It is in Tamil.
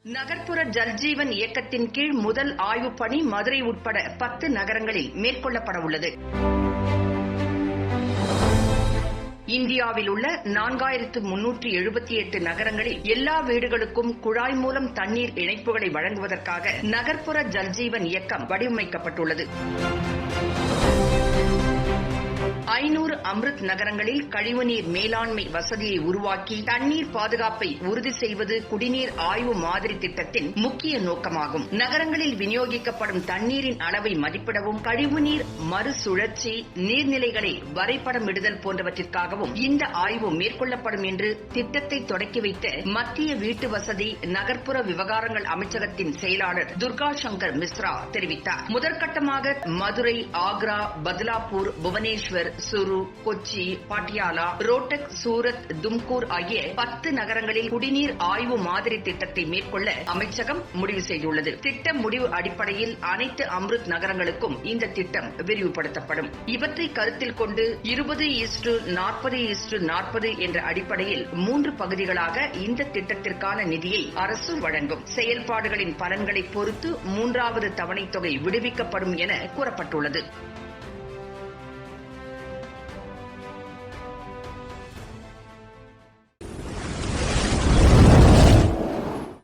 நகர்ப்புற ஜல்ஜீவன் இயக்கத்தின் கீழ் முதல் ஆய்வுப் பணி மதுரை உட்பட 10 நகரங்களில் மேற்கொள்ளப்பட உள்ளது. இந்தியாவில் உள்ள 4378 நகரங்களில் எல்லா வீடுகளுக்கும் குழாய் மூலம் தண்ணீர் இணைப்புகளை வழங்குவதற்காக நகர்ப்புற ஜல்ஜீவன் இயக்கம் வடிவமைக்கப்பட்டுள்ளது. 500 அம்ருத் நகரங்களில் கழிவுநீர் மேலாண்மை வசதியை உருவாக்கி தண்ணீர் பாதுகாப்பை உறுதி செய்வது குடிநீர் ஆய்வு மாதிரி திட்டத்தின் முக்கிய நோக்கமாகும். நகரங்களில் விநியோகிக்கப்படும் தண்ணீரின் அளவை மதிப்பிடவும், கழிவுநீர் மறுசுழற்சி, நீர்நிலைகளை வரைபடமிடுதல் போன்றவற்றிற்காகவும் இந்த ஆய்வு மேற்கொள்ளப்படும் என்று திட்டத்தை தொடக்கி வைத்த மத்திய வீட்டு வசதி நகர்ப்புற விவகாரங்கள் அமைச்சகத்தின் செயலாளர் துர்கா சங்கர் மிஸ்ரா தெரிவித்தார். முதற்கட்டமாக மதுரை, ஆக்ரா, பத்லாப்பூர், புவனேஸ்வர், சுரு, கொச்சி, பாட்டியாலா, ரோட்டக், சூரத், தும்கூர் ஆகிய 10 நகரங்களில் குடிநீர் ஆய்வு மாதிரி திட்டத்தை மேற்கொள்ள அமைச்சகம் முடிவு செய்துள்ளது. திட்ட முடிவு அடிப்படையில் அனைத்து அம்ருத் நகரங்களுக்கும் இந்த திட்டம் விரிவுபடுத்தப்படும். இவற்றை கருத்தில் கொண்டு 20:40:40 என்ற அடிப்படையில் 3 பகுதிகளாக இந்த திட்டத்திற்கான நிதியை அரசு வழங்கும். செயல்பாடுகளின் பலன்களை பொறுத்து 3வது தவணைத் தொகை விடுவிக்கப்படும் என கூறப்பட்டுள்ளது.